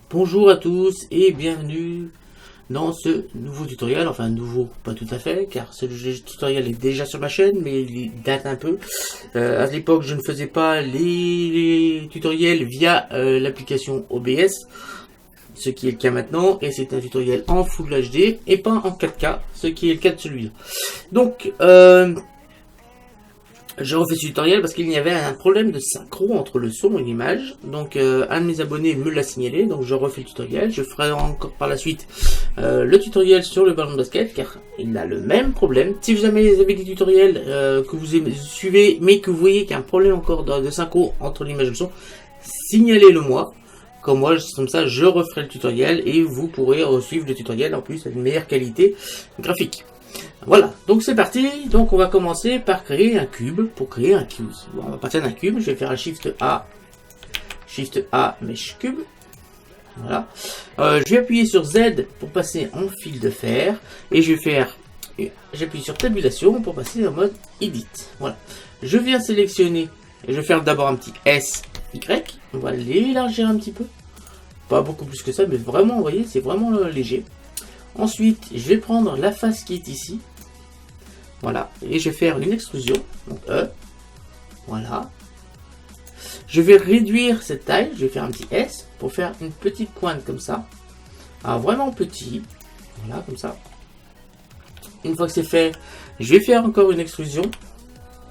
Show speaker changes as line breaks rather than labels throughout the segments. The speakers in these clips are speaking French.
Bonjour à tous et bienvenue dans ce nouveau tutoriel, enfin nouveau pas tout à fait car ce tutoriel est déjà sur ma chaîne mais il date un peu. À l'époque je ne faisais pas les tutoriels via l'application OBS, ce qui est le cas maintenant, et c'est un tutoriel en Full HD et pas en 4K, ce qui est le cas de celui-là. Donc je refais ce tutoriel parce qu'il y avait un problème de synchro entre le son et l'image. Donc un de mes abonnés me l'a signalé, donc je refais le tutoriel. Je ferai encore par la suite le tutoriel sur le ballon de basket car il a le même problème. Si vous avez des tutoriels que vous suivez mais que vous voyez qu'il y a un problème encore de synchro entre l'image et le son, signalez-le moi. Comme ça je referai le tutoriel et vous pourrez suivre le tutoriel en plus à une meilleure qualité graphique. Voilà, donc c'est parti. Donc on va commencer par créer un cube pour créer un kiwi. Bon, on va partir d'un cube, je vais faire un Shift A, Mesh Cube. Voilà. Je vais appuyer sur Z pour passer en fil de fer et j'appuie sur tabulation pour passer en mode Edit. Voilà. Je viens sélectionner et je vais faire d'abord un petit SY. On va l'élargir un petit peu. Pas beaucoup plus que ça, mais vraiment, vous voyez, c'est vraiment léger. Ensuite, je vais prendre la face qui est ici. Voilà. Et je vais faire une extrusion. Donc, voilà. Je vais réduire cette taille. Je vais faire un petit S pour faire une petite pointe comme ça. Alors, vraiment petit. Voilà, comme ça. Une fois que c'est fait, je vais faire encore une extrusion.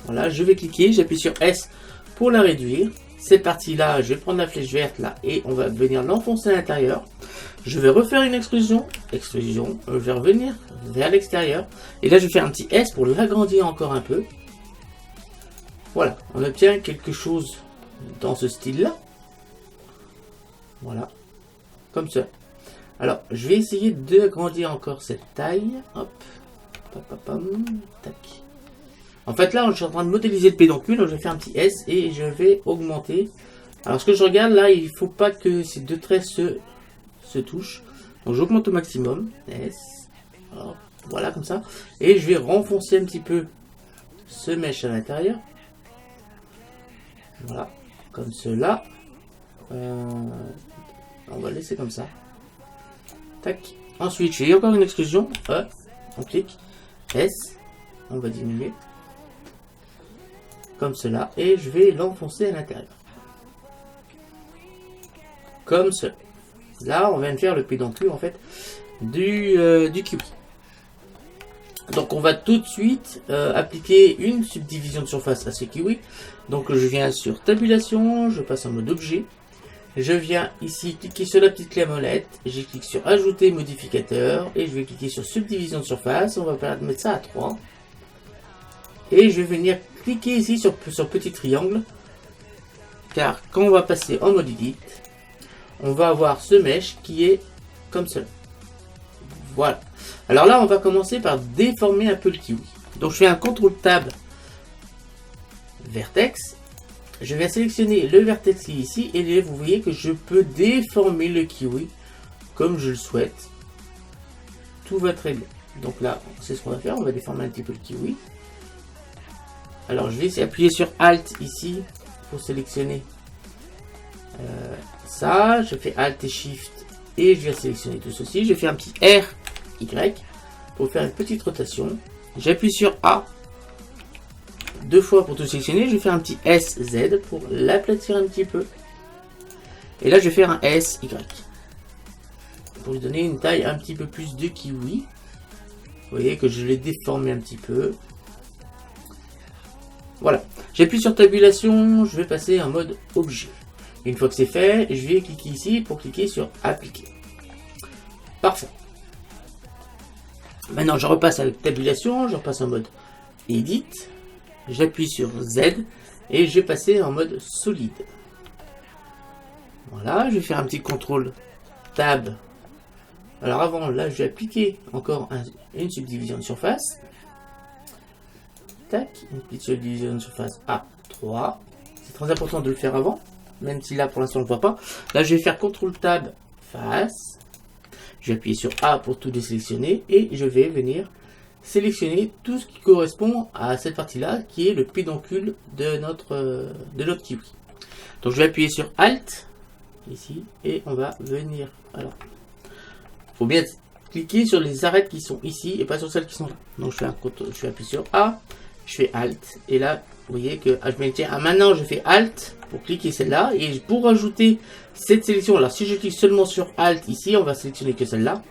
Voilà, je vais cliquer. J'appuie sur S pour la réduire. Cette partie-là, je vais prendre la flèche verte là et on va venir l'enfoncer à l'intérieur. Je vais refaire une extrusion, je vais revenir vers l'extérieur. Et là, je vais faire un petit S pour l'agrandir encore un peu. Voilà, on obtient quelque chose dans ce style-là. Voilà, comme ça. Alors, je vais essayer d'agrandir encore cette taille. Hop, tac. En fait, là, je suis en train de modéliser le pédoncule, donc je vais faire un petit S et je vais augmenter. Alors, ce que je regarde là, il ne faut pas que ces deux traits se touchent. Donc, j'augmente au maximum. S. Alors, voilà, comme ça. Et je vais renfoncer un petit peu ce mesh à l'intérieur. Voilà, comme cela. On va laisser comme ça. Tac. Ensuite, je fais encore une extrusion. On clique. S. On va diminuer. Comme cela, et je vais l'enfoncer à l'intérieur. Comme cela. Là, on vient de faire le pédoncule en fait du kiwi. Donc, on va tout de suite appliquer une subdivision de surface à ce kiwi. Donc, je viens sur tabulation, je passe en mode objet. Je viens ici cliquer sur la petite clé molette, je clique sur ajouter modificateur et je vais cliquer sur subdivision de surface. On va mettre ça à 3. Et je vais venir cliquer ici sur petit triangle. Car quand on va passer en mode edit, on va avoir ce mesh qui est comme cela. Voilà. Alors là, on va commencer par déformer un peu le kiwi. Donc je fais un CTRL Tab Vertex. Je vais sélectionner le vertex qui est ici. Et là, vous voyez que je peux déformer le kiwi comme je le souhaite. Tout va très bien. Donc là, c'est ce qu'on va faire. On va déformer un petit peu le kiwi. Alors je vais appuyer sur Alt ici pour sélectionner ça. Je fais Alt et Shift et je vais sélectionner tout ceci. Je fais un petit RY pour faire une petite rotation. J'appuie sur A 2 fois pour tout sélectionner. Je vais faire un petit SZ pour l'aplatir un petit peu. Et là je vais faire un SY pour lui donner une taille un petit peu plus de kiwi. Vous voyez que je l'ai déformé un petit peu. Voilà, j'appuie sur tabulation, je vais passer en mode objet. Une fois que c'est fait, je vais cliquer ici pour cliquer sur appliquer. Parfait. Maintenant, je repasse à la tabulation, je repasse en mode edit. J'appuie sur Z et je vais passer en mode solide. Voilà, je vais faire un petit contrôle tab. Alors avant, là, je vais appliquer encore une subdivision de surface. Tac, une petite subdivision de surface à 3. C'est très important de le faire avant, même si là pour l'instant on ne le voit pas. Là je vais faire CTRL Tab face. Je vais appuyer sur A pour tout désélectionner et je vais venir sélectionner tout ce qui correspond à cette partie-là qui est le pédoncule de notre kiwi. Donc je vais appuyer sur Alt ici, et on va venir. Alors, faut bien cliquer sur les arêtes qui sont ici et pas sur celles qui sont là. Donc je appuie sur A, je fais Alt, et là vous voyez que je maintiens. Maintenant je fais Alt pour cliquer celle-là, et pour ajouter cette sélection, alors si je clique seulement sur Alt ici, on va sélectionner que celle-là.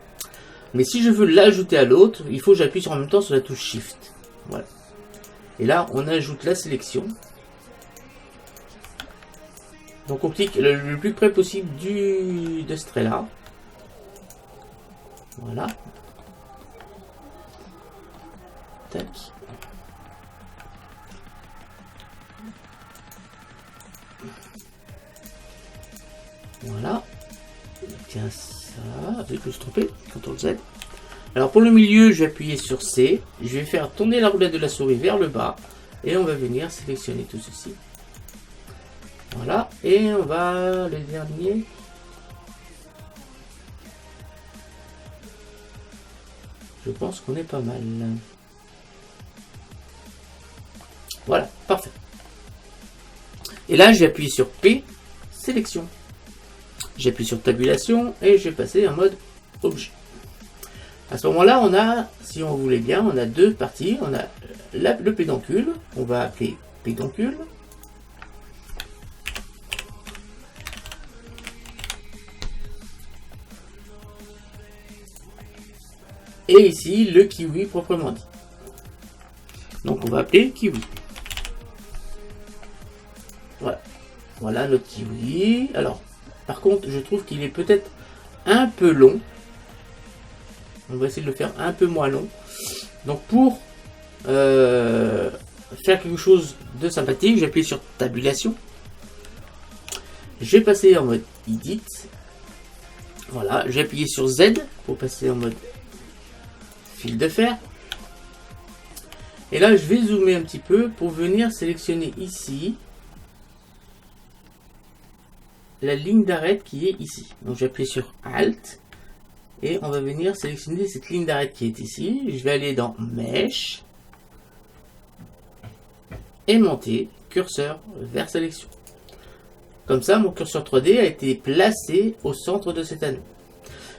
Mais si je veux l'ajouter à l'autre, il faut que j'appuie en même temps sur la touche Shift. Voilà. Et là on ajoute la sélection. Donc on clique le plus près possible de ce trait-là. Voilà. Tac. Voilà. Tiens ça. Je me suis trompé. CTRL Z. Alors pour le milieu, je vais appuyer sur C. Je vais faire tourner la roulette de la souris vers le bas. Et on va venir sélectionner tout ceci. Voilà. Et on va le dernier. Je pense qu'on est pas mal. Voilà, parfait. Et là, j'ai appuyé sur P, sélection. J'appuie sur tabulation et je vais passer en mode objet. À ce moment-là, on a, si on voulait bien, on a deux parties. On a le pédoncule, on va appeler pédoncule. Et ici, le kiwi proprement dit. Donc on va appeler kiwi. Voilà. Voilà notre kiwi. Alors, par contre, je trouve qu'il est peut-être un peu long. On va essayer de le faire un peu moins long. Donc pour faire quelque chose de sympathique, j'appuie sur tabulation. Je vais passer en mode edit. Voilà, j'ai appuyé sur Z pour passer en mode fil de fer. Et là, je vais zoomer un petit peu pour venir sélectionner ici la ligne d'arête qui est ici. Donc, j'appuie sur Alt et on va venir sélectionner cette ligne d'arête qui est ici. Je vais aller dans Mesh et monter curseur vers sélection. Comme ça, mon curseur 3D a été placé au centre de cet anneau.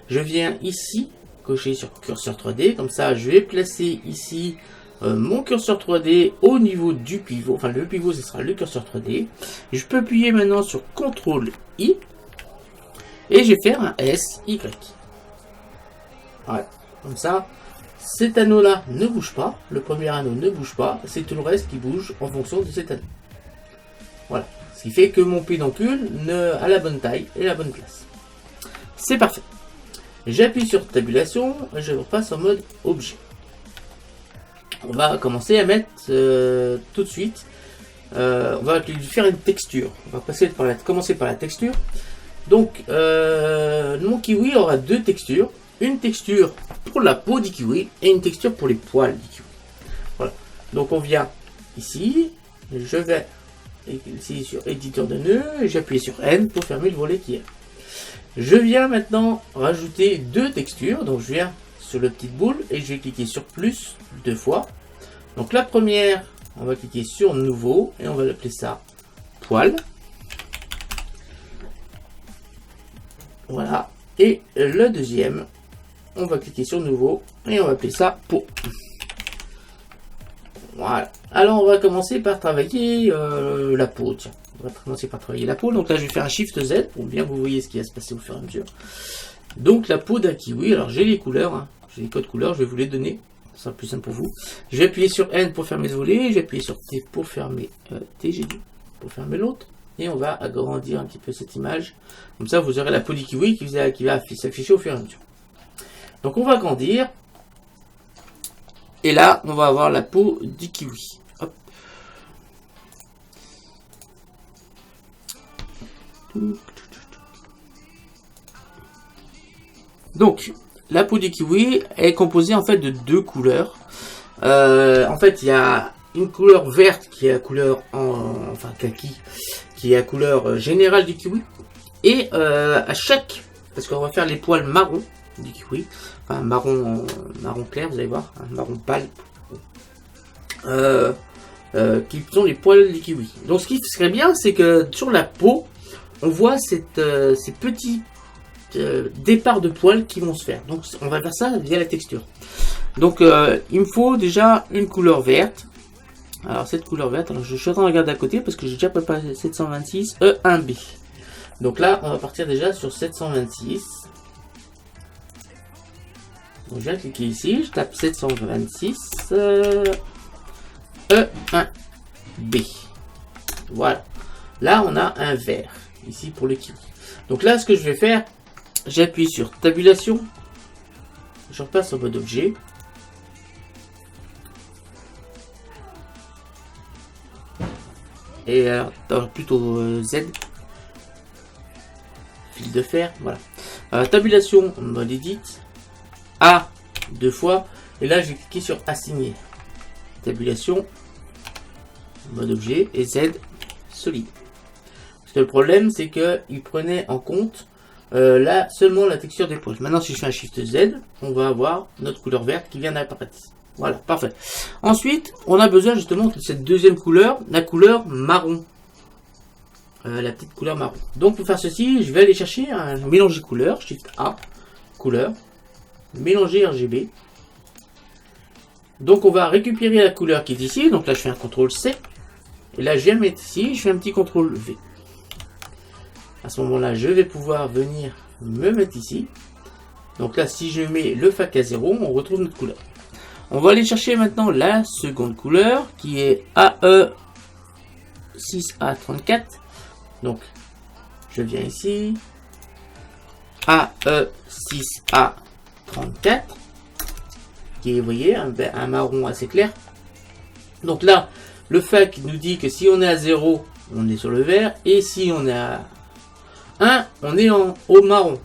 Je viens ici cocher sur curseur 3D, comme ça je vais placer ici mon curseur 3D au niveau du pivot, enfin le pivot ce sera le curseur 3D. Je peux appuyer maintenant sur CTRL I et je vais faire un SY. Voilà, comme ça cet anneau là ne bouge pas, le premier anneau ne bouge pas, c'est tout le reste qui bouge en fonction de cet anneau. Voilà, ce qui fait que mon pédoncule a la bonne taille et la bonne place. C'est parfait. J'appuie sur tabulation et je repasse en mode objet. On va commencer à mettre tout de suite. On va lui faire une texture. On va commencer par la texture. Donc, mon kiwi aura deux textures. Une texture pour la peau du kiwi et une texture pour les poils du kiwi. Voilà. Donc, on vient ici. Je vais ici sur éditeur de nœuds et j'appuie sur N pour fermer le volet qui est. Je viens maintenant rajouter deux textures. Donc je viens sur le petit boule et je vais cliquer sur plus deux fois. Donc la première, on va cliquer sur nouveau et on va appeler ça poil. Voilà. Et le deuxième, on va cliquer sur nouveau et on va appeler ça peau. Voilà. Alors on va commencer par travailler la peau. Tiens. On va commencer par travailler la peau. Donc là, je vais faire un Shift Z pour bien vous voyez ce qui va se passer au fur et à mesure. Donc la peau d'un kiwi. Alors j'ai les couleurs, hein. J'ai les codes couleurs. Je vais vous les donner. Ça sera plus simple pour vous. Je vais appuyer sur N pour fermer ce volet. Je vais appuyer sur T pour fermer T. J'ai dit pour fermer l'autre. Et on va agrandir un petit peu cette image. Comme ça, vous aurez la peau du kiwi qui va s'afficher au fur et à mesure. Donc on va agrandir. Et là, on va avoir la peau du kiwi. Hop. Donc, la peau du kiwi est composée en fait de deux couleurs. En fait, il y a une couleur verte qui est la couleur enfin kaki, qui est la couleur générale du kiwi. Et à chaque, parce qu'on va faire les poils marron du kiwi, enfin marron clair, vous allez voir, un marron pâle, qui sont les poils du kiwi. Donc, ce qui serait bien, c'est que sur la peau, on voit ces petits départs de poils qui vont se faire. Donc on va faire ça via la texture. Donc il me faut déjà une couleur verte. Alors cette couleur verte, alors, je suis en train de regarder à côté parce que j'ai déjà préparé 726 E1B. Donc là on va partir déjà sur 726. Donc je viens cliquer ici, je tape 726 E1B. Voilà. Là on a un vert ici pour le kiwi. Donc là ce que je vais faire, j'appuie sur tabulation, je repasse en mode objet. Et alors plutôt Z, fil de fer, voilà. Tabulation, mode edit, A deux fois, et là je vais cliquer sur assigner. Tabulation, mode objet, et Z, solide. Parce que le problème c'est que il prenait en compte là seulement la texture des poils. Maintenant si je fais un Shift Z, on va avoir notre couleur verte qui vient d'apparaître. Voilà, parfait. Ensuite, on a besoin justement de cette deuxième couleur, la couleur marron. La petite couleur marron. Donc pour faire ceci, je vais aller chercher un mélanger couleur, Shift A, couleur, mélanger RGB. Donc on va récupérer la couleur qui est ici, donc là je fais un CTRL C, et là je viens mettre ici, je fais un petit CTRL V. À ce moment-là, je vais pouvoir venir me mettre ici. Donc là, si je mets le FAC à 0, on retrouve notre couleur. On va aller chercher maintenant la seconde couleur qui est AE6A34. Donc, je viens ici. AE6A34. Qui est, vous voyez, un marron assez clair. Donc là, le FAC nous dit que si on est à 0, on est sur le vert. Et si on est à 1, on est au marron.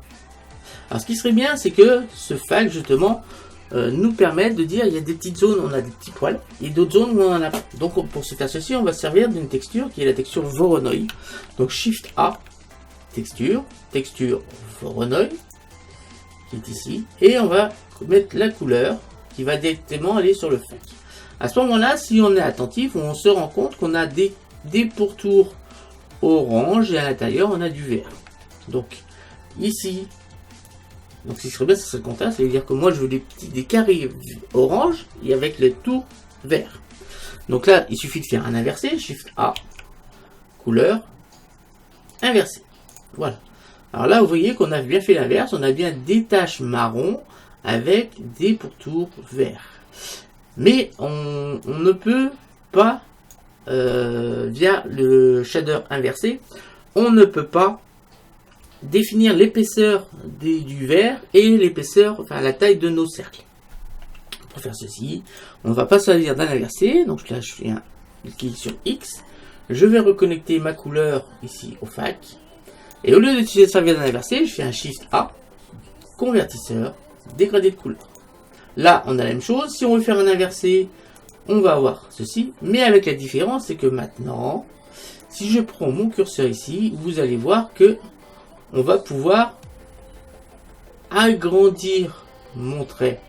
Alors, ce qui serait bien, c'est que ce FAC, justement, nous permettent de dire il y a des petites zones où on a des petits poils et d'autres zones où on en a pas. Donc pour se faire ceci, on va se servir d'une texture qui est la texture Voronoi. Donc Shift A, texture Voronoi, qui est ici, et on va mettre la couleur qui va directement aller sur le FAC. À ce moment-là, si on est attentif, on se rend compte qu'on a des pourtours orange et à l'intérieur on a du vert. Donc ici, donc ce qui serait bien, ce serait le contraire, c'est-à-dire que moi je veux des carrés orange et avec le tout vert. Donc là, il suffit de faire un inversé, Shift A, couleur, inversé. Voilà. Alors là, vous voyez qu'on a bien fait l'inverse, on a bien des taches marron avec des pourtours verts. Mais on ne peut pas, via le shader inversé, on ne peut pas définir l'épaisseur du vert et l'épaisseur, enfin la taille de nos cercles. Pour faire ceci, on va pas servir d'un inversé, donc là je fais un clic sur X, je vais reconnecter ma couleur ici au FAC, et au lieu de servir d'un inversé, je fais un Shift A, convertisseur, dégradé de couleur. Là on a la même chose, si on veut faire un inversé, on va avoir ceci, mais avec la différence c'est que maintenant, si je prends mon curseur ici, vous allez voir que on va pouvoir agrandir mon trait,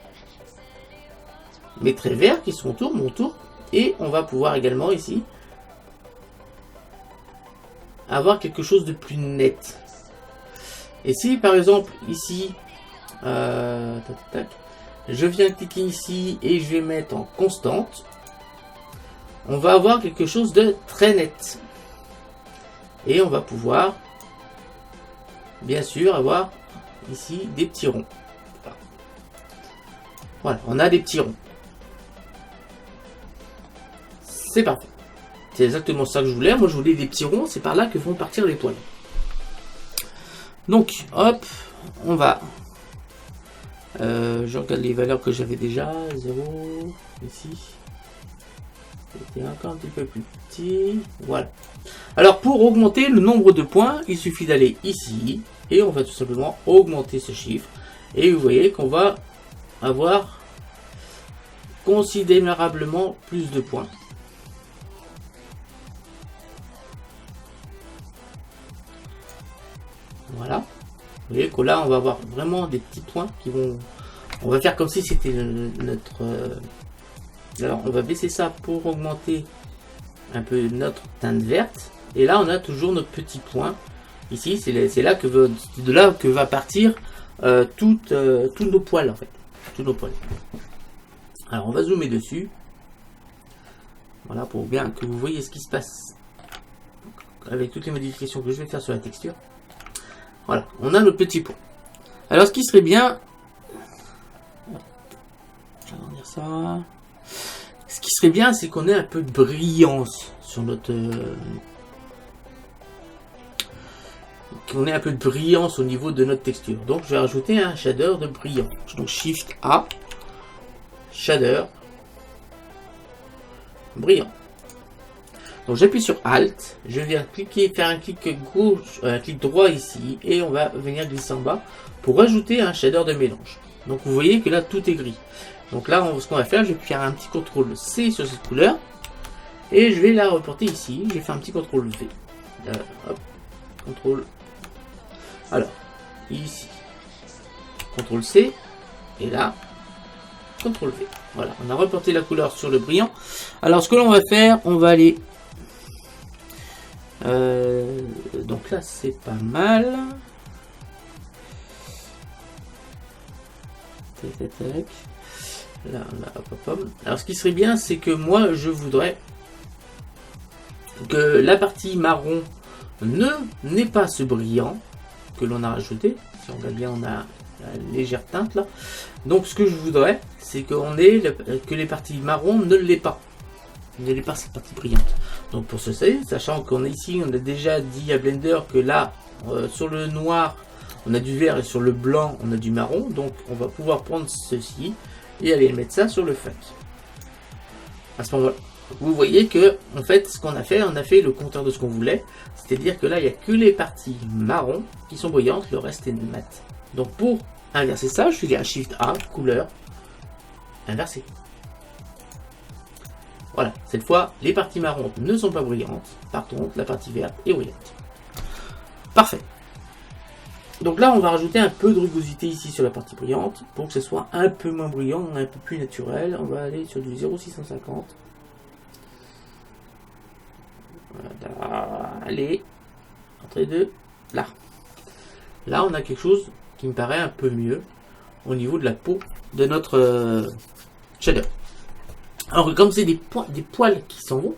mes traits verts qui sont autour, mon tour, et on va pouvoir également ici avoir quelque chose de plus net. Et si par exemple ici, je viens cliquer ici et je vais mettre en constante, on va avoir quelque chose de très net. Et on va pouvoir bien sûr avoir ici des petits ronds. Voilà, on a des petits ronds. C'est parfait. C'est exactement ça que je voulais. Moi je voulais des petits ronds, c'est par là que vont partir les poils. Donc hop, on va. Je regarde les valeurs que j'avais déjà. 0 ici. C'était encore un petit peu plus petit. Voilà. Alors pour augmenter le nombre de points, il suffit d'aller ici et on va tout simplement augmenter ce chiffre. Et vous voyez qu'on va avoir considérablement plus de points. Voilà. Vous voyez que là on va avoir vraiment des petits points qui vont. On va faire comme si c'était notre. Alors on va baisser ça pour augmenter un peu notre teinte verte. Et là on a toujours notre petit point Ici, c'est là que de là que va partir tous nos poils en fait. Tous nos poils. Alors on va zoomer dessus. Voilà, pour bien que vous voyez ce qui se passe avec toutes les modifications que je vais faire sur la texture. Voilà, on a nos petits points. Alors ce qui serait bien, je vais dire ça. Ce qui serait bien, c'est qu'on ait un peu de brillance sur notre, qu'on ait un peu de brillance au niveau de notre texture. Donc je vais rajouter un shader de brillant. Donc Shift A, shader, brillant. Donc j'appuie sur Alt, je viens cliquer, faire un clic gauche, un clic droit ici, et on va venir glisser en bas pour rajouter un shader de mélange. Donc vous voyez que là tout est gris. Donc là ce qu'on va faire, je vais faire un petit CTRL C sur cette couleur, et je vais la reporter ici. Je vais faire un petit CTRL V. Hop, CTRL. Alors ici, CTRL C, et là CTRL V. Voilà, on a reporté la couleur sur le brillant. Alors ce que l'on va faire, on va aller donc là c'est pas mal. Là, hop, hop, hop. Alors ce qui serait bien, c'est que moi je voudrais que la partie marron n'ait pas ce brillant que l'on a rajouté. Si on regarde bien, on a la légère teinte là. Donc ce que je voudrais, c'est qu'on ait que les parties marron ne l'aient pas. Ne l'aient pas cette partie brillante. Donc pour ce sachant qu'on est ici, on a déjà dit à Blender que là, sur le noir, on a du vert et sur le blanc, on a du marron. Donc on va pouvoir prendre ceci et aller mettre ça sur le funk. À ce moment-là, vous voyez que en fait, ce qu'on a fait, on a fait le compteur de ce qu'on voulait. C'est-à-dire que là, il n'y a que les parties marron qui sont brillantes, le reste est mat. Donc pour inverser ça, je fais un Shift A, couleur, inverser. Voilà, cette fois, les parties marron ne sont pas brillantes. Par contre, la partie verte est brillante. Parfait. Donc là, on va rajouter un peu de rugosité ici sur la partie brillante pour que ce soit un peu moins brillant, un peu plus naturel. On va aller sur du 0,650. Voilà, allez, entrée de là. Là, on a quelque chose qui me paraît un peu mieux au niveau de la peau de notre shader. Alors comme c'est des poils qui s'en vont,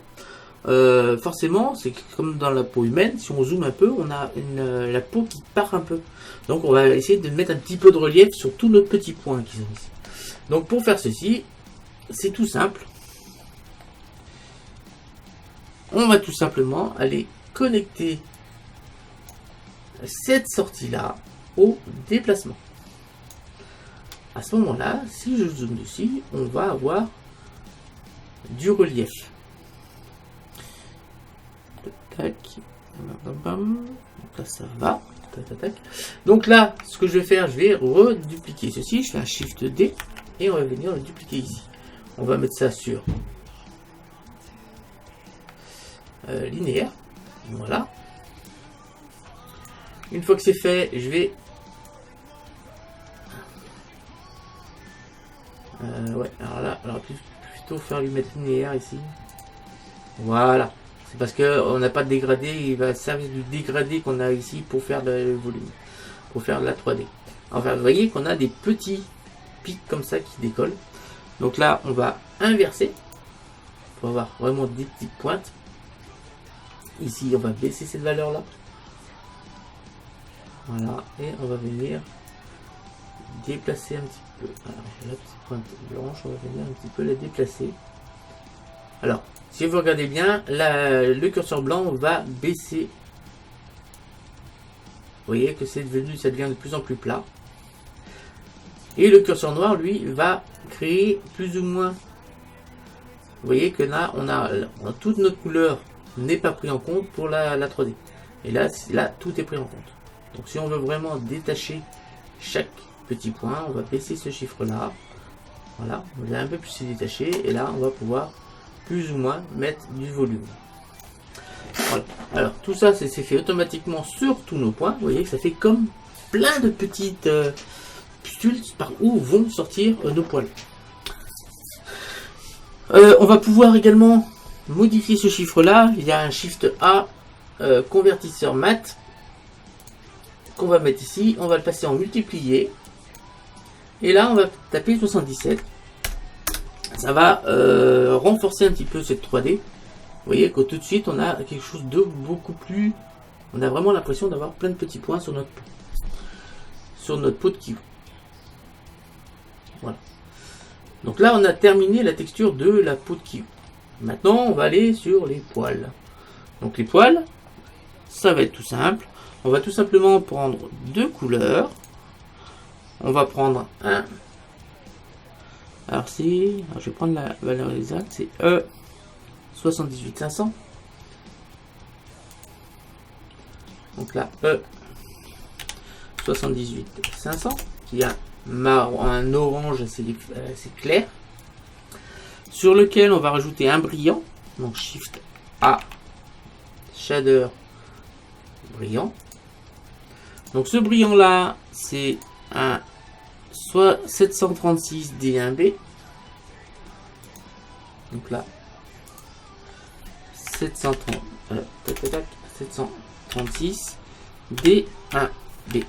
forcément c'est comme dans la peau humaine, si on zoome un peu, on a la peau qui part un peu. Donc on va essayer de mettre un petit peu de relief sur tous nos petits points qui sont ici. Donc pour faire ceci, c'est tout simple. On va tout simplement aller connecter cette sortie là au déplacement. À ce moment là, si je zoome dessus, on va avoir du relief. Tac. Donc là ça va. Donc là, ce que je vais faire, je vais redupliquer ceci. Je fais un Shift D et on va venir le dupliquer ici. On va mettre ça sur linéaire. Voilà. Une fois que c'est fait, je vais ouais, alors là, plutôt faire lui mettre linéaire ici. Voilà. C'est parce que on n'a pas de dégradé, il va servir du dégradé qu'on a ici pour faire le volume, pour faire de la 3D. Enfin, vous voyez qu'on a des petits pics comme ça qui décollent. Donc là, on va inverser pour avoir vraiment des petites pointes. Ici, on va baisser cette valeur là. Voilà, et on va venir déplacer un petit peu. Alors, la petite pointe blanche, on va venir un petit peu la déplacer. Alors, si vous regardez bien, le curseur blanc va baisser. Vous voyez que c'est devenu, ça devient de plus en plus plat. Et le curseur noir, lui, va créer plus ou moins. Vous voyez que là, on a toute notre couleur n'est pas pris en compte pour la 3D. Et là, tout est pris en compte. Donc si on veut vraiment détacher chaque petit point, on va baisser ce chiffre-là. Voilà, on va un peu plus se détacher. Et là, on va pouvoir plus ou moins mettre du volume. Voilà. Alors tout ça, c'est fait automatiquement sur tous nos points. Vous voyez que ça fait comme plein de petites pustules par où vont sortir nos poils. On va pouvoir également modifier ce chiffre-là. Il y a un Shift A convertisseur mat. qu'on va mettre ici, on va le passer en multiplié. Et là, on va taper 77. Ça va renforcer un petit peu cette 3D. Vous voyez que tout de suite, on a quelque chose de beaucoup plus... On a vraiment l'impression d'avoir plein de petits points sur notre peau de kiwi. Voilà. Donc là, on a terminé la texture de la peau de kiwi. Maintenant, on va aller sur les poils. Donc les poils, ça va être tout simple. On va tout simplement prendre deux couleurs. On va prendre un. Alors je vais prendre la valeur exacte, c'est E78500. Donc là, E78500, qui a un orange assez clair, sur lequel on va rajouter un brillant, donc Shift A, shader brillant. Donc ce brillant là, c'est un soit 736 D1B, donc là 736 D1B.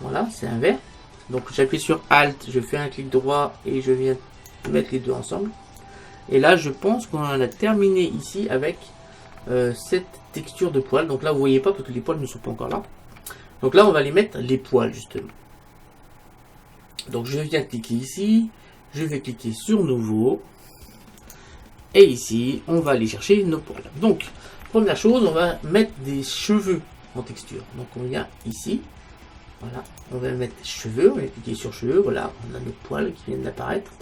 Voilà, c'est un vert. Donc j'appuie sur Alt, je fais un clic droit et je viens mettre les deux ensemble. Et là, je pense qu'on a terminé ici avec cette texture de poils. Donc là, vous voyez pas parce que les poils ne sont pas encore là. Donc là, on va les mettre les poils justement. Donc je viens cliquer ici, je vais cliquer sur Nouveau. Et ici, on va aller chercher nos poils. Donc, première chose, on va mettre des cheveux en texture. Donc on vient ici. Voilà, on va mettre cheveux, on va cliquer sur cheveux, voilà, on a nos poils qui viennent d'apparaître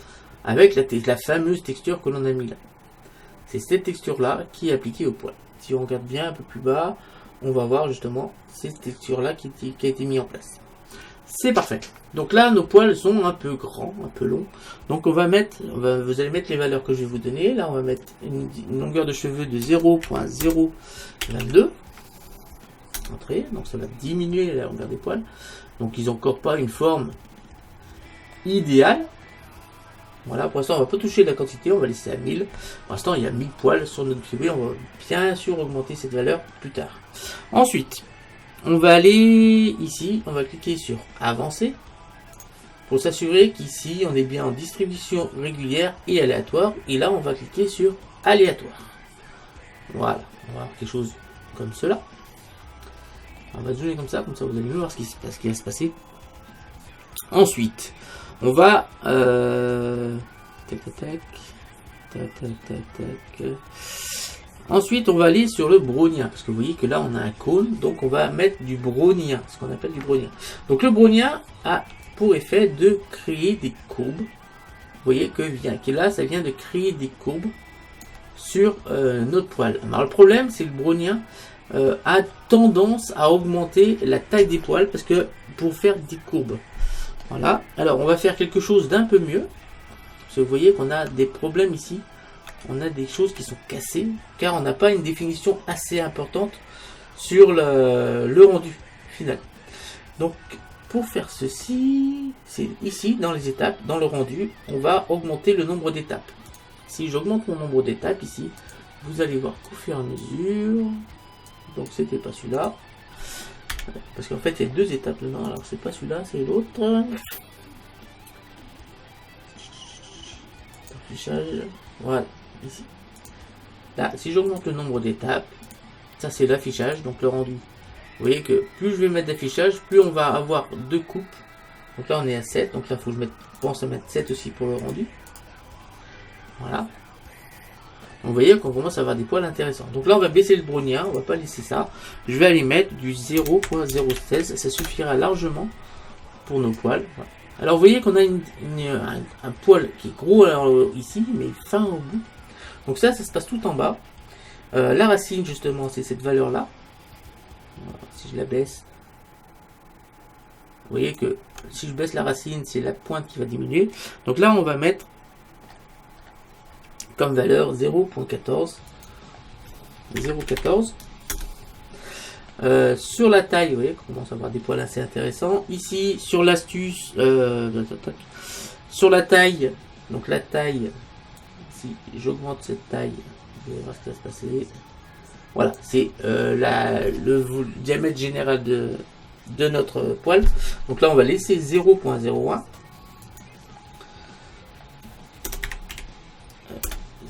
avec la fameuse texture que l'on a mis là. C'est cette texture là qui est appliquée aux poils. Si on regarde bien un peu plus bas, on va voir justement cette texture là qui a été mise en place. C'est parfait. Donc là, nos poils sont un peu grands, un peu longs. Donc on va mettre, vous allez mettre les valeurs que je vais vous donner. Là, on va mettre une longueur de cheveux de 0.022. Entrée, donc ça va diminuer la longueur des poils. Donc ils n'ont encore pas une forme idéale. Voilà, pour l'instant on va pas toucher la quantité, on va laisser à 1000. Pour l'instant il y a 1000 poils sur notre kiwi, on va bien sûr augmenter cette valeur plus tard. Ensuite, on va aller ici, on va cliquer sur avancer pour s'assurer qu'ici on est bien en distribution régulière et aléatoire. Et là on va cliquer sur aléatoire. Voilà, on va avoir quelque chose comme cela. On va zoomer comme ça vous allez mieux voir ce qui va se passer. Ensuite, on va Ensuite, on va aller sur le brownien, parce que vous voyez que là on a un cône, donc on va mettre du brownien, ce qu'on appelle du brownien. Donc le brownien a pour effet de créer des courbes. Vous voyez que là, ça vient de créer des courbes sur notre poil. Alors le problème, c'est que le brownien a tendance à augmenter la taille des poils parce que pour faire des courbes. Voilà. Alors on va faire quelque chose d'un peu mieux. Parce que vous voyez qu'on a des problèmes ici. On a des choses qui sont cassées car on n'a pas une définition assez importante sur le rendu final. Donc pour faire ceci, c'est ici dans les étapes, dans le rendu, on va augmenter le nombre d'étapes. Si j'augmente mon nombre d'étapes ici, vous allez voir qu'au fur et à mesure, donc c'était pas celui-là, parce qu'en fait il y a deux étapes dedans, alors c'est pas celui-là, c'est l'autre. Affichage, voilà, ici. Là, si j'augmente le nombre d'étapes, ça c'est l'affichage, donc le rendu. Vous voyez que plus je vais mettre d'affichage, plus on va avoir deux coupes. Donc là on est à 7, donc là il faut que je pense à mettre 7 aussi pour le rendu. Voilà. Vous voyez qu'on commence à avoir des poils intéressants. Donc là on va baisser le brownien, on va pas laisser ça. Je vais aller mettre du 0.016, ça suffira largement pour nos poils. Voilà. Alors vous voyez qu'on a un poil qui est gros alors, ici, mais fin au bout. Donc ça se passe tout en bas. La racine justement c'est cette valeur là. Voilà, si je la baisse, vous voyez que si je baisse la racine, c'est la pointe qui va diminuer. Donc là, on va mettre comme valeur 0.14. 0.14. Sur la taille, vous voyez qu'on commence à avoir des poils assez intéressants. Ici, sur l'astuce, sur la taille, donc la taille, si j'augmente cette taille, vous allez voir ce qui va se passer. Voilà, c'est le diamètre général de notre poêle. Donc là, on va laisser 0.01.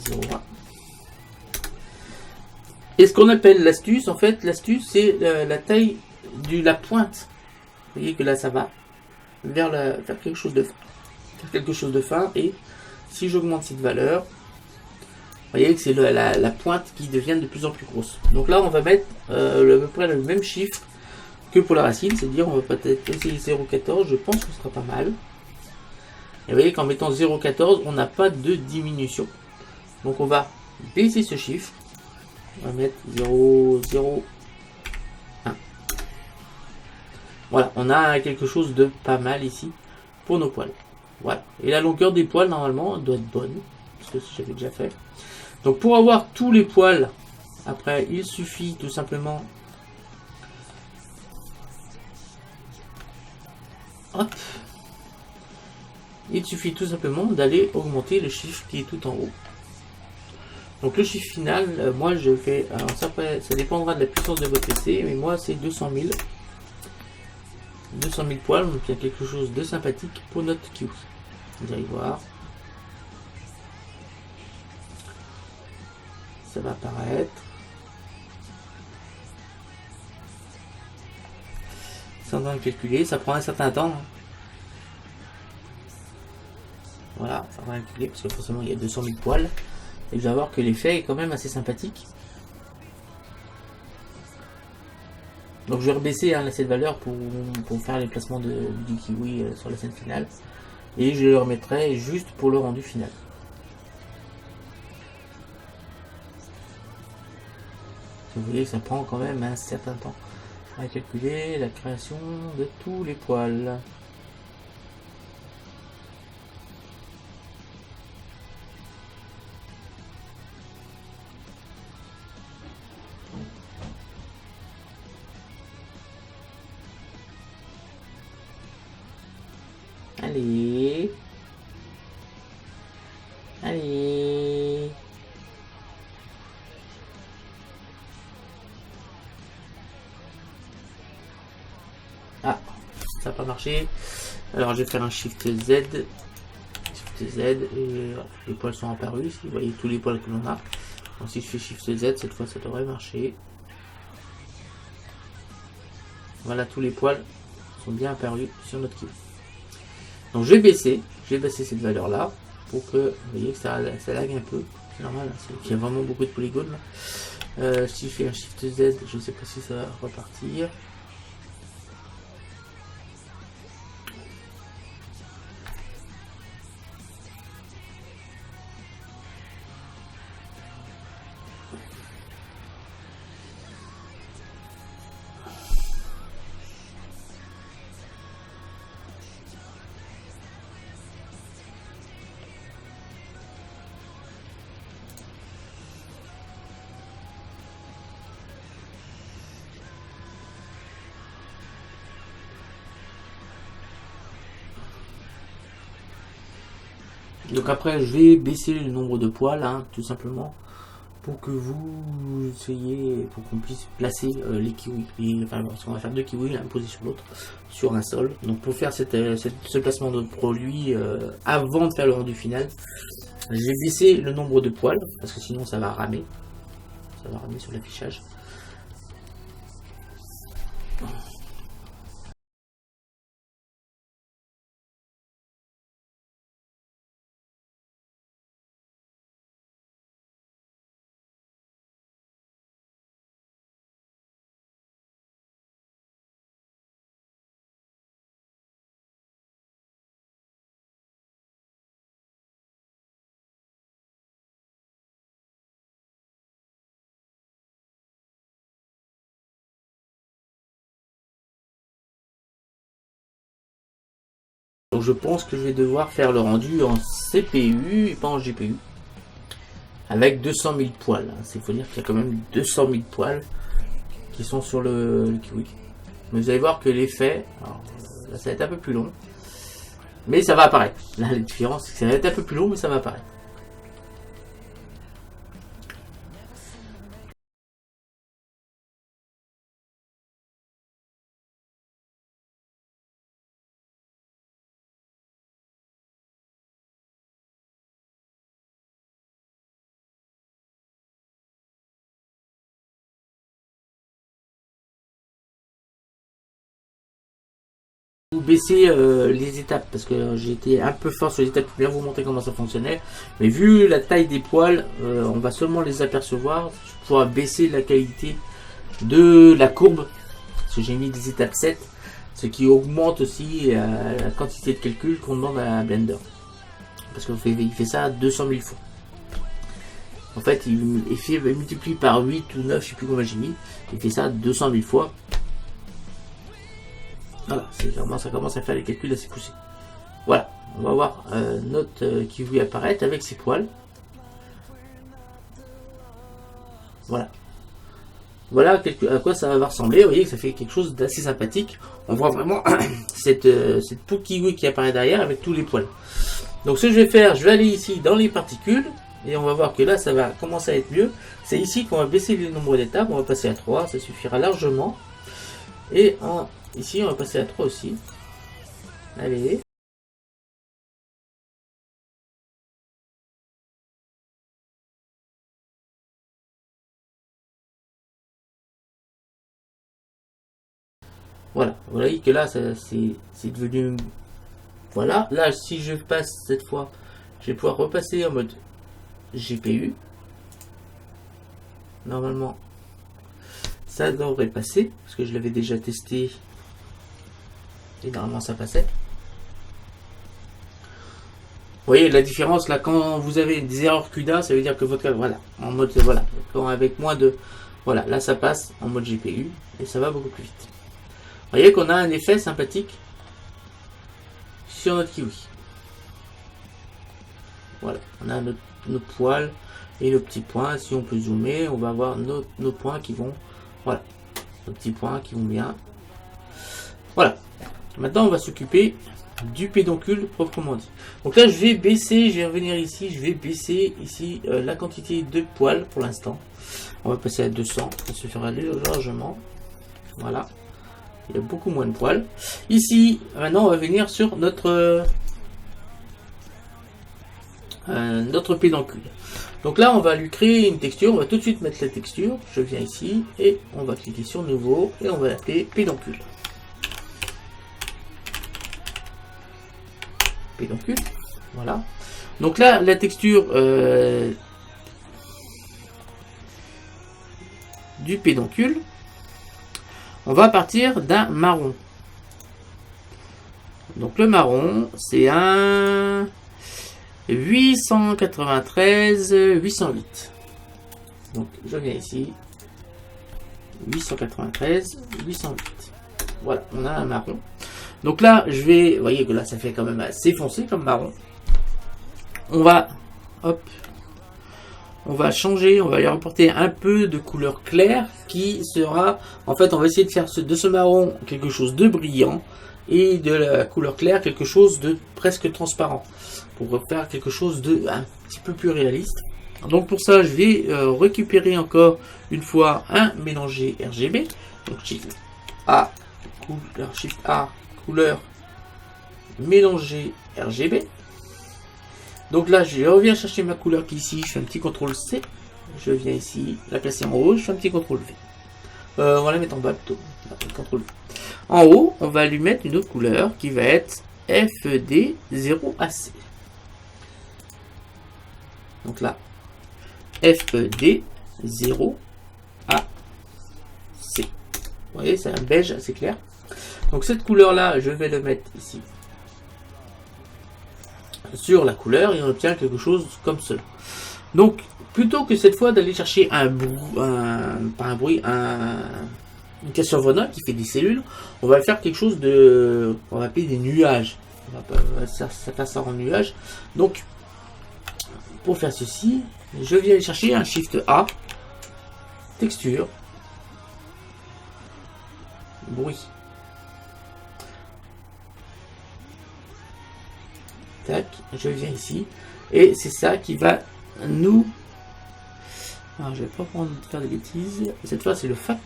0.1. Et ce qu'on appelle l'astuce, en fait, l'astuce, c'est la taille de la pointe. Vous voyez que là, ça va vers quelque chose de fin. Quelque chose de fin. Et si j'augmente cette valeur, vous voyez que c'est la pointe qui devient de plus en plus grosse. Donc là, on va mettre à peu près le même chiffre que pour la racine, c'est-à-dire on va peut-être essayer 0,14, je pense que ce sera pas mal. Et vous voyez qu'en mettant 0,14, on n'a pas de diminution. Donc on va baisser ce chiffre. On va mettre 0,01. Voilà, on a quelque chose de pas mal ici pour nos poils. Voilà. Et la longueur des poils, normalement, doit être bonne. Parce que j'avais déjà fait. Donc pour avoir tous les poils, après, il suffit tout simplement... Hop. Il suffit tout simplement d'aller augmenter le chiffre qui est tout en haut. Donc le chiffre final, moi je fais... Alors ça dépendra de la puissance de votre PC, mais moi c'est 200 000. 200 000 poils, donc il y a quelque chose de sympathique pour notre kiwi. Vous allez voir. Ça va apparaître. C'est en train de calculer, ça prend un certain temps. Voilà, ça va calculer parce que forcément il y a 200 000 poils. Et vous allez voir que l'effet est quand même assez sympathique. Donc je vais rebaisser cette valeur pour faire les placements du kiwi sur la scène finale. Et je le remettrai juste pour le rendu final. Vous voyez que ça prend quand même un certain temps à calculer la création de tous les poils. Allez. Allez. Ah, ça n'a pas marché. Alors je vais faire un Shift Z. Shift Z et les poils sont apparus ici. Vous voyez tous les poils que l'on a. Donc si je fais Shift Z, cette fois ça devrait marcher. Voilà, tous les poils sont bien apparus sur notre kiwi. Donc je vais baisser cette valeur là pour que vous voyez que ça lag un peu. C'est normal, hein, il y a vraiment beaucoup de polygones. Si je fais un Shift Z, je ne sais pas si ça va repartir. Donc après je vais baisser le nombre de poils, hein, tout simplement, pour que vous essayiez, pour qu'on puisse placer les kiwis. Enfin, parce qu'on va faire deux kiwis l'un posé sur l'autre, sur un sol. Donc pour faire ce placement de produit, avant de faire le rendu final, je vais baisser le nombre de poils, parce que sinon ça va ramer. Ça va ramer sur l'affichage. Donc je pense que je vais devoir faire le rendu en CPU et pas en GPU. Avec 200 000 poils. Il faut dire qu'il y a quand même 200 000 poils qui sont sur le kiwi. Mais vous allez voir que l'effet, là ça va être un peu plus long. Mais ça va apparaître. Là la différence c'est que ça va être un peu plus long mais ça va apparaître. vous baisser les étapes parce que j'ai été un peu fort sur les étapes pour bien vous montrer comment ça fonctionnait, mais vu la taille des poils, on va seulement les apercevoir. Je pourrais baisser la qualité de la courbe parce que j'ai mis des étapes 7, ce qui augmente aussi la quantité de calcul qu'on demande à Blender parce qu'il fait ça 200 000 fois. En fait, il multiplie par 8 ou 9, je sais plus combien j'ai mis, il fait ça 200 000 fois. Voilà, ça commence à faire les calculs assez poussés. Voilà, on va voir notre kiwi apparaître avec ses poils. Voilà. Voilà à quoi ça va ressembler. Vous voyez que ça fait quelque chose d'assez sympathique. On voit vraiment cette poule kiwi qui apparaît derrière avec tous les poils. Donc ce que je vais faire, je vais aller ici dans les particules. Et on va voir que là, ça va commencer à être mieux. C'est ici qu'on va baisser le nombre d'étapes. On va passer à 3, ça suffira largement. Et ici, on va passer à 3 aussi. Allez. Voilà, vous voyez que là, c'est devenu... Voilà, là, si je passe cette fois, je vais pouvoir repasser en mode GPU. Normalement, ça devrait passer, parce que je l'avais déjà testé. Et normalement, ça passait. Vous voyez la différence, là, quand vous avez des erreurs CUDA, ça veut dire que votre... Voilà, en mode... Voilà, quand avec moins de... Voilà, là, ça passe en mode GPU, et ça va beaucoup plus vite. Vous voyez qu'on a un effet sympathique sur notre kiwi. Voilà, on a nos poils et nos petits points. Si on peut zoomer, on va avoir nos points qui vont... Voilà, nos petits points qui vont bien. Voilà, maintenant on va s'occuper du pédoncule proprement dit. Donc là je vais baisser, je vais revenir ici, je vais baisser ici la quantité de poils pour l'instant. On va passer à 200, ça se fera largement. Voilà. Il y a beaucoup moins de poils. Ici, maintenant, on va venir sur notre pédoncule. Donc là, on va lui créer une texture. On va tout de suite mettre la texture. Je viens ici et on va cliquer sur Nouveau et on va l'appeler pédoncule. Pédoncule. Voilà. Donc là, la texture du pédoncule. On va partir d'un marron. Donc le marron, c'est un 893 808. Donc je viens ici. 893 808. Voilà, on a un marron. Donc là, je vais... Vous voyez que là, ça fait quand même assez foncé comme marron. On va... Hop. On va changer, on va lui apporter un peu de couleur claire qui sera, en fait, on va essayer de faire de ce marron quelque chose de brillant et de la couleur claire quelque chose de presque transparent pour faire quelque chose de un petit peu plus réaliste. Donc pour ça, je vais récupérer encore une fois un mélanger RGB. Donc Shift A, couleur mélanger RGB. Donc là, je reviens chercher ma couleur qui est ici, je fais un petit CTRL C, je viens ici, la placer en haut, je fais un petit CTRL V. On va la mettre en bas plutôt, CTRL V. En haut, on va lui mettre une autre couleur qui va être FD0AC. Donc là, FD0AC. Vous voyez, c'est un beige assez clair. Donc cette couleur-là, je vais le mettre ici. Sur la couleur et on obtient quelque chose comme cela. Donc plutôt que cette fois d'aller chercher une cassure Voronoi qui fait des cellules, on va faire quelque chose de, on va appeler des nuages. Ça passe en nuage. Donc pour faire ceci, je viens aller chercher un Shift A, texture, bruit. Tac, je viens ici et c'est ça qui va nous... Alors je vais pas faire des bêtises. Cette fois c'est le FAC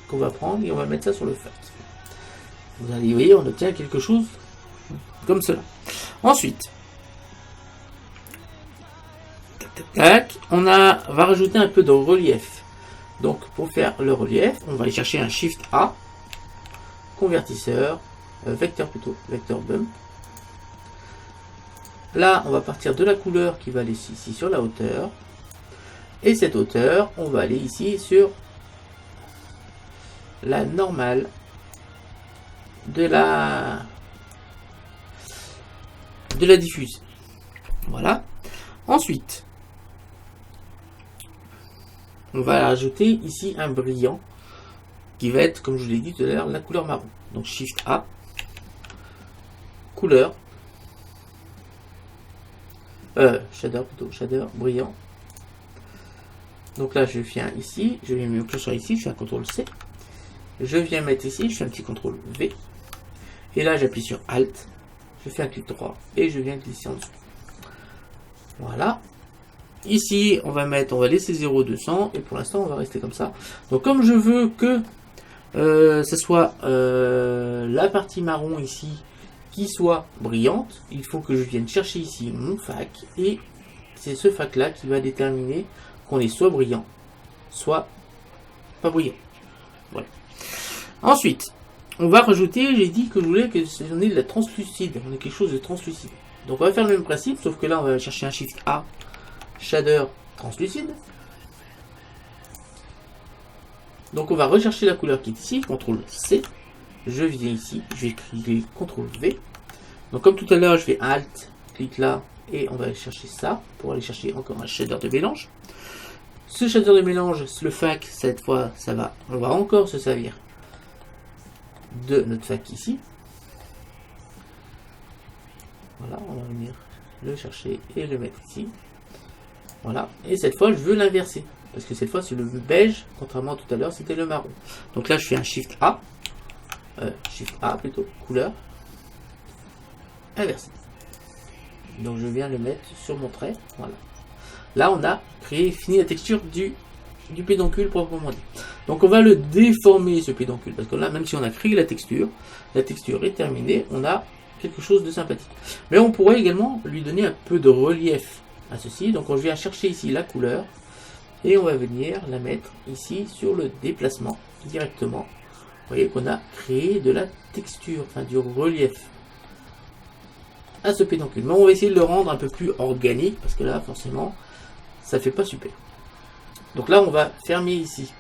qu'on va prendre et on va mettre ça sur le FAC. Vous allez voyez, on obtient quelque chose comme cela. Ensuite, tac, on va rajouter un peu de relief. Donc pour faire le relief, on va aller chercher un Shift A, convertisseur, vecteur plutôt, vecteur bump. Là, on va partir de la couleur qui va aller ici sur la hauteur. Et cette hauteur, on va aller ici sur la normale de la diffuse. Voilà. Ensuite, on va rajouter ici un brillant qui va être, comme je vous l'ai dit tout à l'heure, la couleur marron. Donc Shift A, couleur, shader plutôt, shader brillant. Donc là, je viens ici, je viens mon curseur ici, je fais un CTRL C. Je viens mettre ici, je fais un petit CTRL V. Et là, j'appuie sur Alt, je fais un clic droit et je viens glisser en dessous. Voilà. Ici, on va laisser 0,200 et pour l'instant, on va rester comme ça. Donc, comme je veux que ce soit la partie marron ici qui soit brillante, il faut que je vienne chercher ici mon fac et c'est ce fac là qui va déterminer qu'on est soit brillant, soit pas brillant. Voilà. Ensuite, on va rajouter, j'ai dit que je voulais que on ait de la translucide, on ait quelque chose de translucide. Donc on va faire le même principe, sauf que là on va chercher un Shift A, shader translucide. Donc on va rechercher la couleur qui est ici, CTRL C. Je viens ici, je vais cliquer CTRL V. Donc comme tout à l'heure, je fais Alt, clic là, et on va aller chercher ça, pour aller chercher encore un shader de mélange. Ce shader de mélange, le fac, cette fois, on va encore se servir de notre fac ici. Voilà, on va venir le chercher et le mettre ici. Voilà, et cette fois, je veux l'inverser. Parce que cette fois, c'est le beige, contrairement à tout à l'heure, c'était le marron. Donc là, je fais un Shift A. Shift A plutôt, couleur. Inversé. Donc je viens le mettre sur mon trait. Voilà. Là, on a fini la texture du pédoncule proprement dit. Donc on va le déformer, ce pédoncule. Parce que là, même si on a créé la texture est terminée, on a quelque chose de sympathique. Mais on pourrait également lui donner un peu de relief à ceci. Donc on vient chercher ici la couleur. Et on va venir la mettre ici sur le déplacement directement. Vous voyez qu'on a créé de la texture, enfin du relief à ce pédoncule. Mais on va essayer de le rendre un peu plus organique parce que là, forcément, ça fait pas super. Donc là, on va fermer ici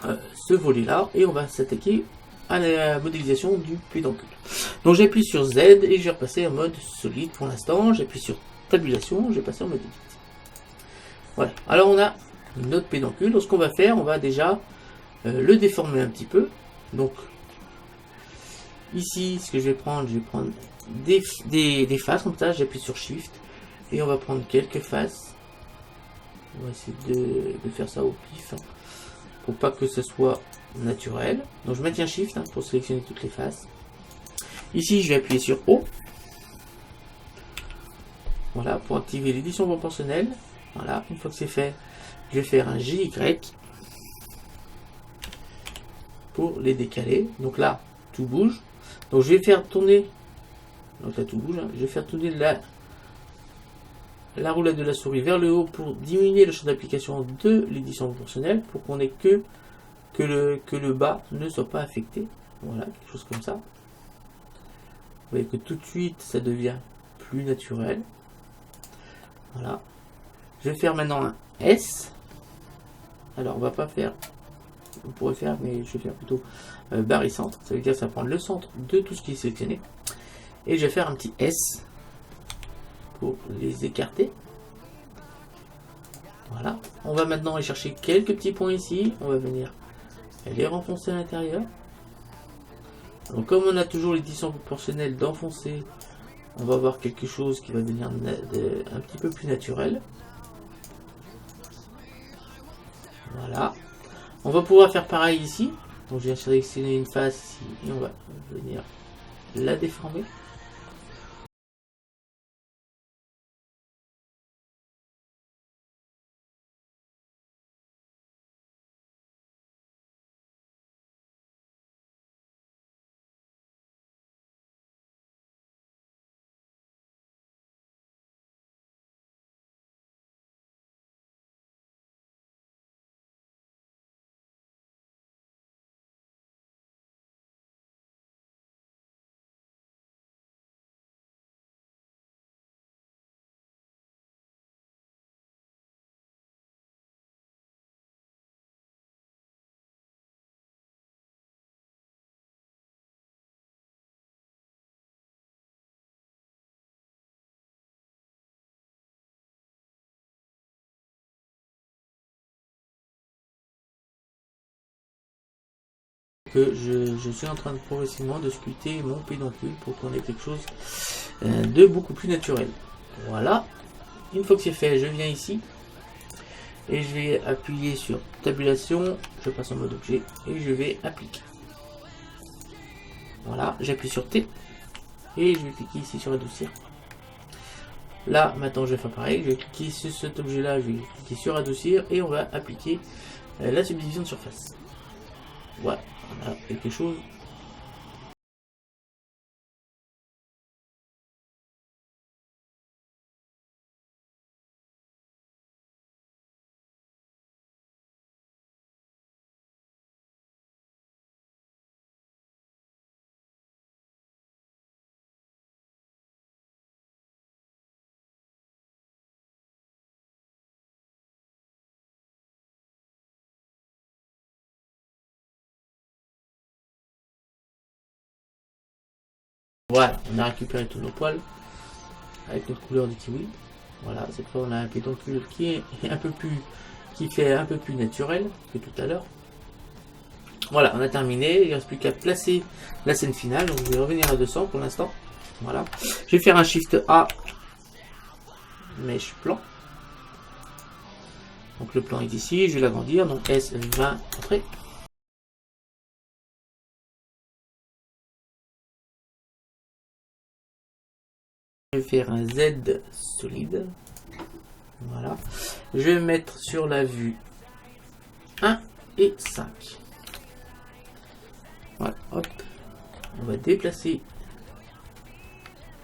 ce volet-là et on va s'attaquer à la modélisation du pédoncule. Donc j'appuie sur Z et je vais repasser en mode solide pour l'instant. J'appuie sur tabulation, je vais passer en mode edit. Voilà, alors on a notre pédoncule. Donc ce qu'on va faire, on va déjà le déformer un petit peu. Donc ici, ce que je vais prendre des faces comme ça. J'appuie sur Shift et on va prendre quelques faces. On va essayer de faire ça au pif hein, pour pas que ce soit naturel. Donc je maintiens Shift hein, pour sélectionner toutes les faces. Ici, je vais appuyer sur O. Voilà, pour activer l'édition proportionnelle. Voilà, une fois que c'est fait, je vais faire un GY pour les décaler. Donc là, tout bouge. Donc je vais faire tourner. Donc là, tout bouge. Hein, je vais faire tourner la roulette de la souris vers le haut pour diminuer le champ d'application de l'édition proportionnelle pour qu'on ait que le bas ne soit pas affecté. Voilà, quelque chose comme ça. Vous voyez que tout de suite, ça devient plus naturel. Voilà. Je vais faire maintenant un S. Alors, on va pas faire, on pourrait faire, mais je vais faire plutôt barycentre. Ça veut dire que ça prend le centre de tout ce qui est sélectionné. Et je vais faire un petit S pour les écarter. Voilà. On va maintenant aller chercher quelques petits points ici. On va venir les renfoncer à l'intérieur. Donc, comme on a toujours l'édition proportionnelle d'enfoncer, on va avoir quelque chose qui va devenir un petit peu plus naturel. Voilà. On va pouvoir faire pareil ici. Donc je vais sélectionner une face ici et on va venir la déformer. que je suis en train de progressivement de sculpter mon pédoncule pour qu'on ait quelque chose de beaucoup plus naturel. Voilà. Une fois que c'est fait, je viens ici et je vais appuyer sur tabulation, je passe en mode objet et je vais appliquer. Voilà, j'appuie sur T et je vais cliquer ici sur adoucir. Là, maintenant, je vais faire pareil, je vais cliquer sur cet objet-là, je vais cliquer sur adoucir et on va appliquer la subdivision de surface. Voilà, on a quelque chose. Voilà, on a récupéré tous nos poils avec notre couleur de kiwi. Voilà, cette fois on a un pédoncule qui est un peu plus, qui fait un peu plus naturel que tout à l'heure. Voilà, on a terminé. Il ne reste plus qu'à placer la scène finale. Donc je vais revenir à 200 pour l'instant. Voilà, je vais faire un Shift A, mèche plan. Donc le plan est ici. Je vais l'agrandir. Donc S20 entrée. Je vais faire un Z solide. Voilà. Je vais mettre sur la vue 1 et 5. Voilà, hop. On va déplacer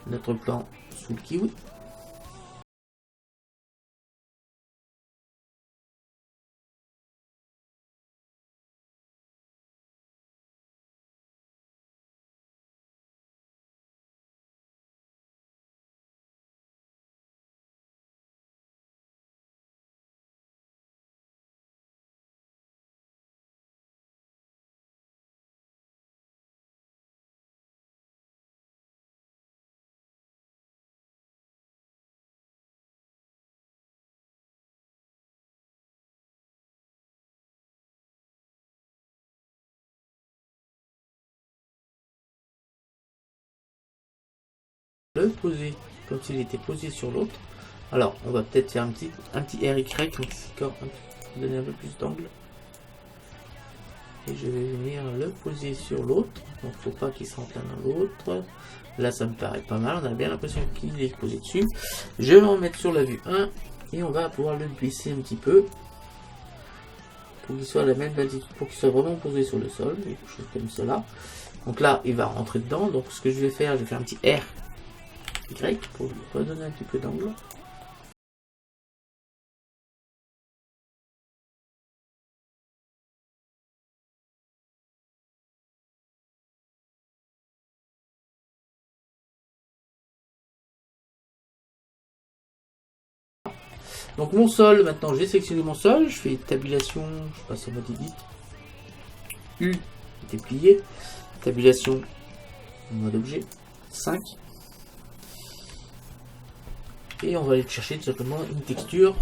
notre plan sous le kiwi. Le poser comme s'il était posé sur l'autre. Alors on va peut-être faire un petit RY pour donner un peu plus d'angle. Et je vais venir le poser sur l'autre. Donc faut pas qu'il se rentre l'un dans l'autre. Là ça me paraît pas mal, on a bien l'impression qu'il est posé dessus. Je vais en mettre sur la vue 1 et on va pouvoir le baisser un petit peu pour qu'il soit à la même altitude, pour qu'il soit vraiment posé sur le sol, quelque chose comme cela. Donc là il va rentrer dedans. Donc ce que je vais faire un petit R Y pour lui redonner un petit peu d'angle. Donc mon sol, maintenant j'ai sélectionné mon sol, je fais tabulation, je passe en mode edit, U déplié, tabulation en mode objet, 5. Et on va aller chercher tout simplement une texture.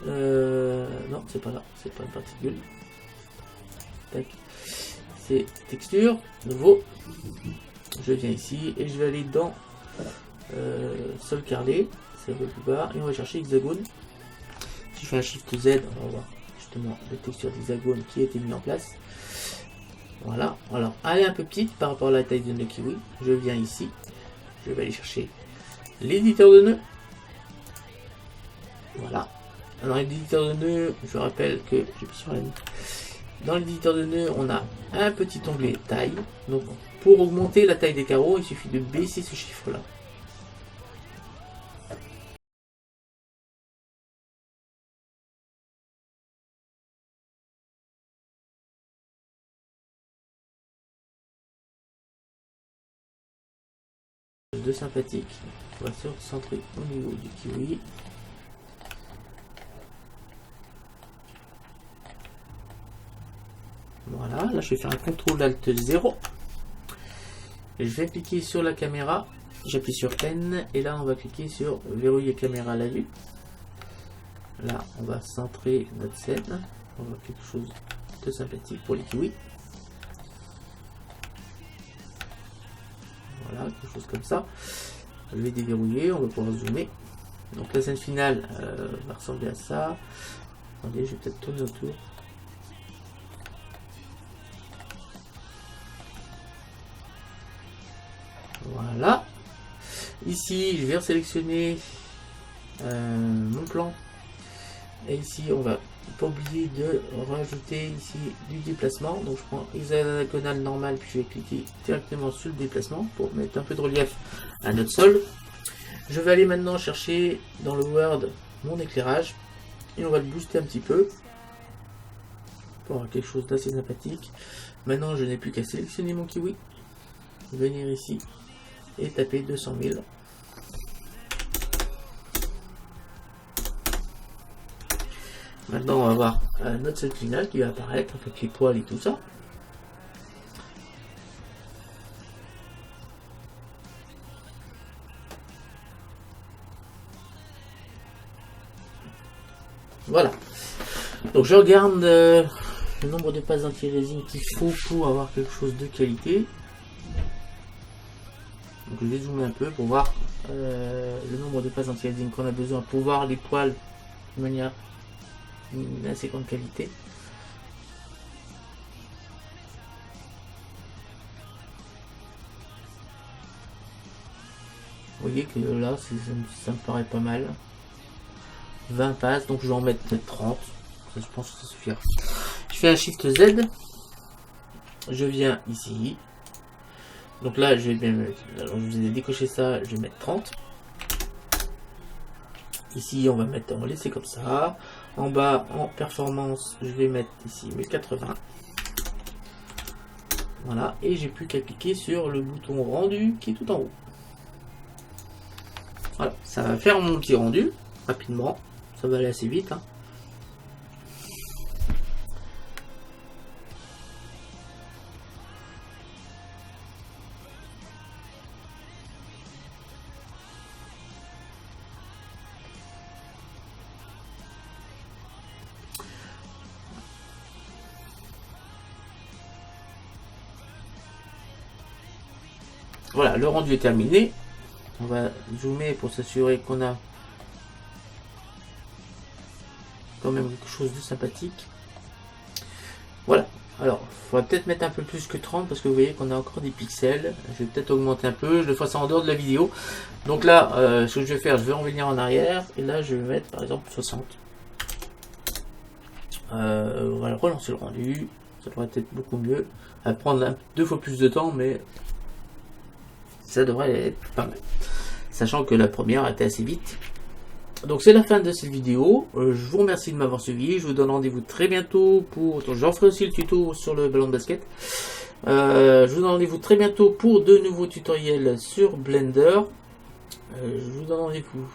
Non, c'est pas là, c'est pas une particule. Tac. C'est texture, nouveau. Je viens ici et je vais aller dans sol carrelé, c'est un peu plus bas, et on va chercher hexagone. Si je fais un Shift Z, on va voir justement la texture d'hexagone qui a été mis en place. Voilà, alors elle est un peu petite par rapport à la taille de nœud kiwi. Je viens ici, je vais aller chercher l'éditeur de nœuds. Voilà. Dans l'éditeur de nœuds, je rappelle que dans l'éditeur de nœuds, on a un petit onglet taille. Donc pour augmenter la taille des carreaux, il suffit de baisser ce chiffre là. De sympathique, on va se centrer au niveau du kiwi. Voilà, là je vais faire un CTRL ALT 0. Je vais cliquer sur la caméra, j'appuie sur N et là on va cliquer sur verrouiller caméra à la vue. Là on va centrer notre scène, on va quelque chose de sympathique pour les kiwis. Voilà, quelque chose comme ça. Je vais déverrouiller, on va pouvoir zoomer. Donc la scène finale va ressembler à ça. Attendez, je vais peut-être tourner autour. Voilà. Ici, je vais sélectionner mon plan. Et ici, on va pas oublier de rajouter ici du déplacement. Donc je prends hexagonal normal, puis je vais cliquer directement sur le déplacement pour mettre un peu de relief à notre sol. Je vais aller maintenant chercher dans le Word mon éclairage et on va le booster un petit peu pour avoir quelque chose d'assez sympathique. Maintenant, je n'ai plus qu'à sélectionner mon kiwi, venir ici et taper 200 000. Maintenant, on va voir notre scène finale qui va apparaître avec les poils et tout ça. Voilà. Donc je regarde le nombre de passes anti-résine qu'il faut pour avoir quelque chose de qualité. Donc je vais zoomer un peu pour voir le nombre de passes anti-résine qu'on a besoin pour voir les poils de manière assez grande qualité. Vous voyez que là ça me paraît pas mal. 20 passes, donc je vais en mettre peut-être 30. Je pense que ça suffira. Je fais un Shift Z. Je viens ici. Donc là, je vais bien mettre. Alors, je vais décocher ça. Je vais mettre 30. Ici, on va mettre. On va laisser comme ça. En bas, en performance, je vais mettre ici 1080. Voilà. Et j'ai plus qu'à cliquer sur le bouton rendu qui est tout en haut. Voilà. Ça va faire mon petit rendu rapidement. Ça va aller assez vite. Hein. Voilà, le rendu est terminé. On va zoomer pour s'assurer qu'on a quand même quelque chose de sympathique. Voilà. Alors, il faudrait peut-être mettre un peu plus que 30 parce que vous voyez qu'on a encore des pixels. Je vais peut-être augmenter un peu. Je le ferai ça en dehors de la vidéo. Donc là, ce que je vais faire, je vais revenir en arrière. Et là, je vais mettre par exemple 60. On va relancer le rendu. Ça devrait être beaucoup mieux. Ça va prendre 2 fois plus de temps, mais ça devrait être pas mal. Sachant que la première était assez vite. Donc c'est la fin de cette vidéo. Je vous remercie de m'avoir suivi. Je vous donne rendez-vous très bientôt pour... J'en ferai aussi le tuto sur le ballon de basket. Je vous donne rendez-vous très bientôt pour de nouveaux tutoriels sur Blender. Je vous donne rendez-vous.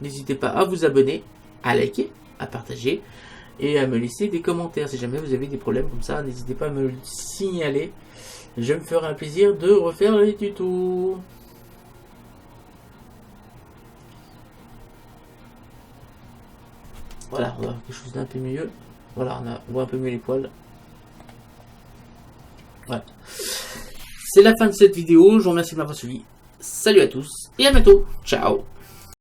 N'hésitez pas à vous abonner, à liker, à partager et à me laisser des commentaires. Si jamais vous avez des problèmes comme ça, n'hésitez pas à me le signaler. Je me ferai un plaisir de refaire les tutos. Voilà, on va avoir quelque chose d'un peu mieux. Voilà, on voit un peu mieux les poils. Voilà. C'est la fin de cette vidéo. Je vous remercie de m'avoir suivi. Salut à tous et à bientôt. Ciao.